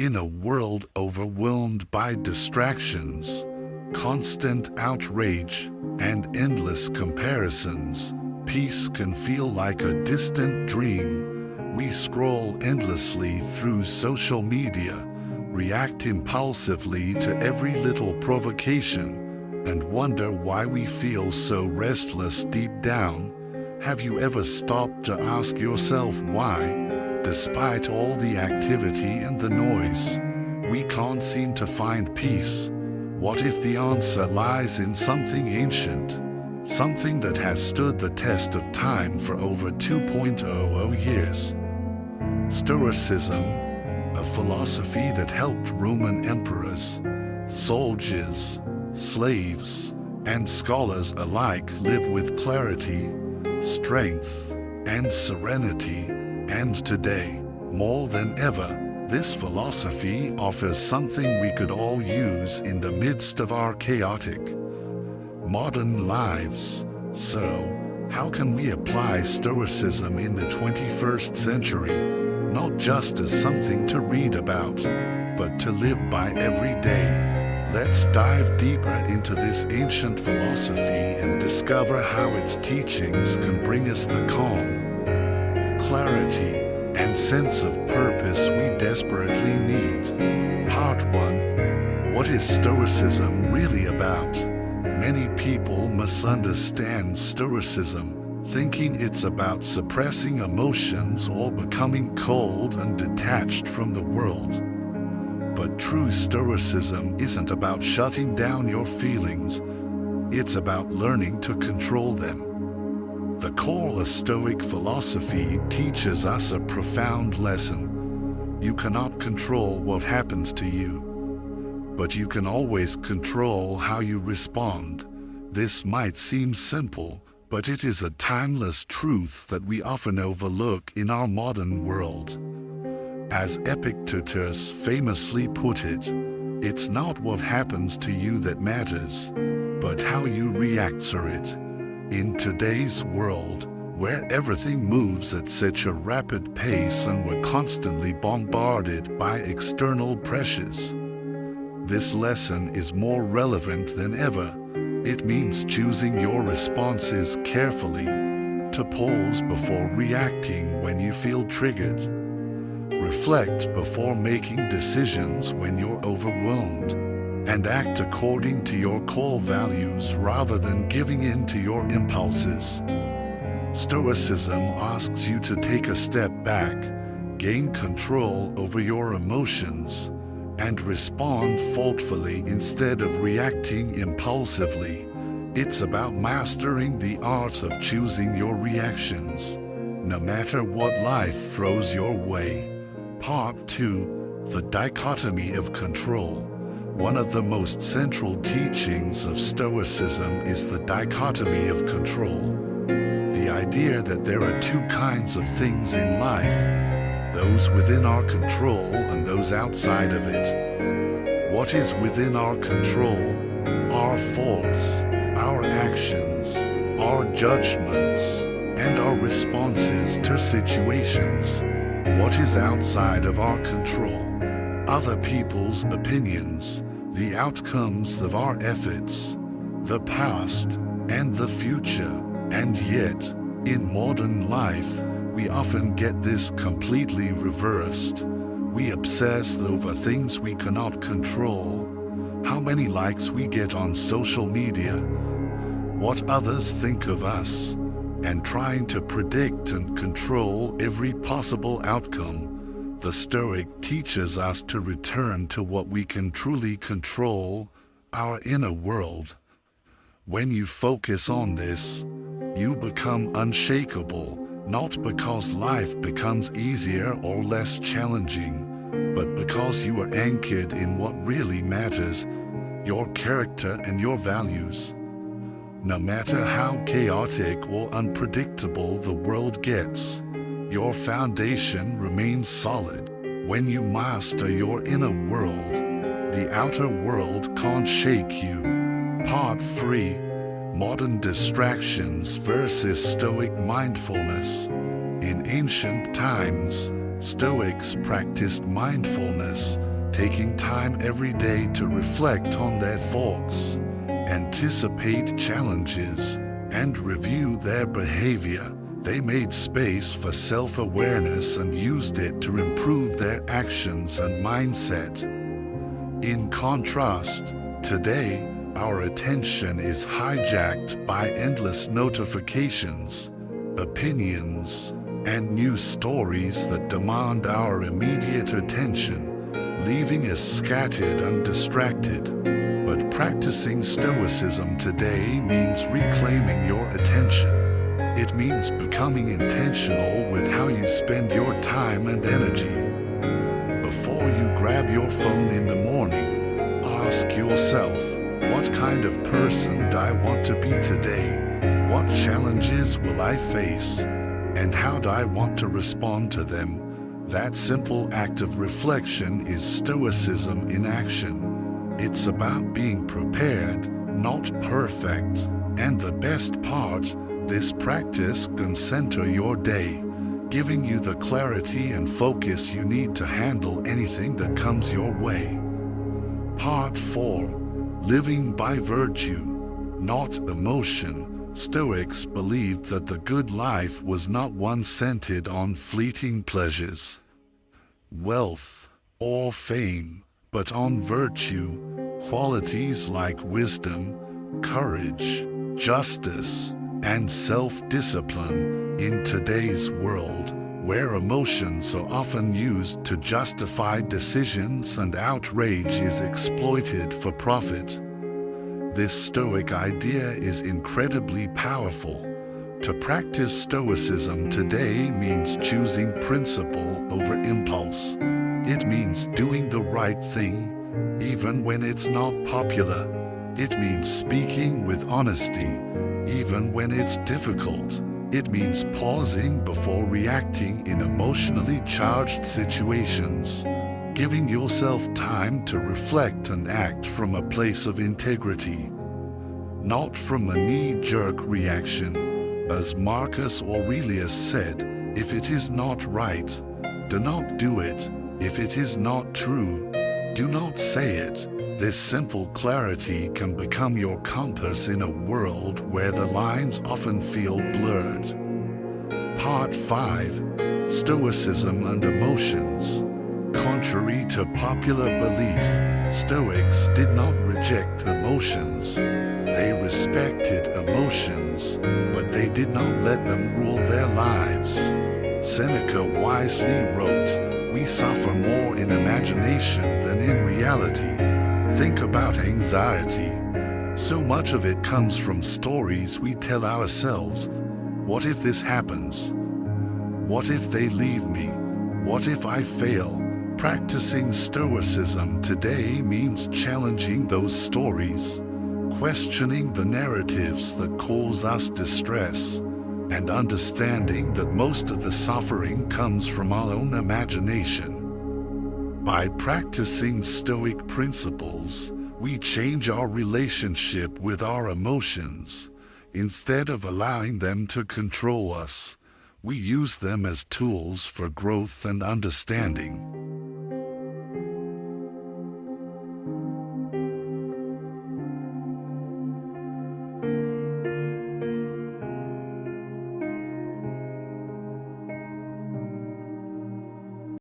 In a world overwhelmed by distractions, constant outrage, and endless comparisons, peace can feel like a distant dream. We scroll endlessly through social media, react impulsively to every little provocation, and wonder why we feel so restless deep down. Have you ever stopped to ask yourself why, despite all the activity and the noise, we can't seem to find peace? What if the answer lies in something ancient, something that has stood the test of time for over 2.00 years? Stoicism, a philosophy that helped Roman emperors, soldiers, slaves, and scholars alike live with clarity, strength, and serenity. And today, more than ever, this philosophy offers something we could all use in the midst of our chaotic, modern lives. So, how can we apply Stoicism in the 21st century, not just as something to read about, but to live by every day? Let's dive deeper into this ancient philosophy and discover how its teachings can bring us the calm, clarity, and sense of purpose we desperately need. Part 1. What is Stoicism really about? Many people misunderstand Stoicism, thinking it's about suppressing emotions or becoming cold and detached from the world. But true Stoicism isn't about shutting down your feelings, it's about learning to control them. The core of Stoic philosophy teaches us a profound lesson. You cannot control what happens to you, but you can always control how you respond. This might seem simple, but it is a timeless truth that we often overlook in our modern world. As Epictetus famously put it, it's not what happens to you that matters, but how you react to it. In today's world, where everything moves at such a rapid pace and we're constantly bombarded by external pressures, this lesson is more relevant than ever. It means choosing your responses carefully, to pause before reacting when you feel triggered, reflect before making decisions when you're overwhelmed, and act according to your core values rather than giving in to your impulses. Stoicism asks you to take a step back, gain control over your emotions, and respond thoughtfully instead of reacting impulsively. It's about mastering the art of choosing your reactions, no matter what life throws your way. Part 2. The dichotomy of control. One of the most central teachings of Stoicism is the dichotomy of control. The idea that there are two kinds of things in life, those within our control and those outside of it. What is within our control? Our thoughts, our actions, our judgments, and our responses to situations. What is outside of our control? Other people's opinions, the outcomes of our efforts, the past and the future. And yet, in modern life, we often get this completely reversed. We obsess over things we cannot control. How many likes we get on social media, what others think of us, and trying to predict and control every possible outcome. The Stoic teaches us to return to what we can truly control, our inner world. When you focus on this, you become unshakable, not because life becomes easier or less challenging, but because you are anchored in what really matters, your character and your values. No matter how chaotic or unpredictable the world gets, your foundation remains solid. When you master your inner world, the outer world can't shake you. Part 3. Modern distractions versus Stoic mindfulness. In ancient times, Stoics practiced mindfulness, taking time every day to reflect on their thoughts, anticipate challenges, and review their behavior. They made space for self-awareness and used it to improve their actions and mindset. In contrast, today, our attention is hijacked by endless notifications, opinions, and news stories that demand our immediate attention, leaving us scattered and distracted. But practicing Stoicism today means reclaiming your attention. It means becoming intentional with how you spend your time and energy. Before you grab your phone in the morning, ask yourself, what kind of person do I want to be today? What challenges will I face? And how do I want to respond to them? That simple act of reflection is Stoicism in action. It's about being prepared, not perfect. And the best part, this practice can center your day, giving you the clarity and focus you need to handle anything that comes your way. Part 4. Living by virtue, not emotion. Stoics believed that the good life was not one centered on fleeting pleasures, wealth, or fame, but on virtue, qualities like wisdom, courage, justice, and self-discipline. In today's world, where emotions are often used to justify decisions and outrage is exploited for profit, this Stoic idea is incredibly powerful. To practice Stoicism today means choosing principle over impulse. It means doing the right thing, even when it's not popular. It means speaking with honesty, even when it's difficult. It means pausing before reacting in emotionally charged situations, giving yourself time to reflect and act from a place of integrity, not from a knee-jerk reaction. As Marcus Aurelius said, if it is not right, do not do it. If it is not true, do not say it. This simple clarity can become your compass in a world where the lines often feel blurred. Part 5. Stoicism and Emotions. Contrary to popular belief, Stoics did not reject emotions. They respected emotions, but they did not let them rule their lives. Seneca wisely wrote, "We suffer more in imagination than in reality." Think about anxiety. So much of it comes from stories we tell ourselves. What if this happens? What if they leave me? What if I fail? Practicing Stoicism today means challenging those stories, questioning the narratives that cause us distress, and understanding that most of the suffering comes from our own imagination. By practicing Stoic principles, we change our relationship with our emotions. Instead of allowing them to control us, we use them as tools for growth and understanding.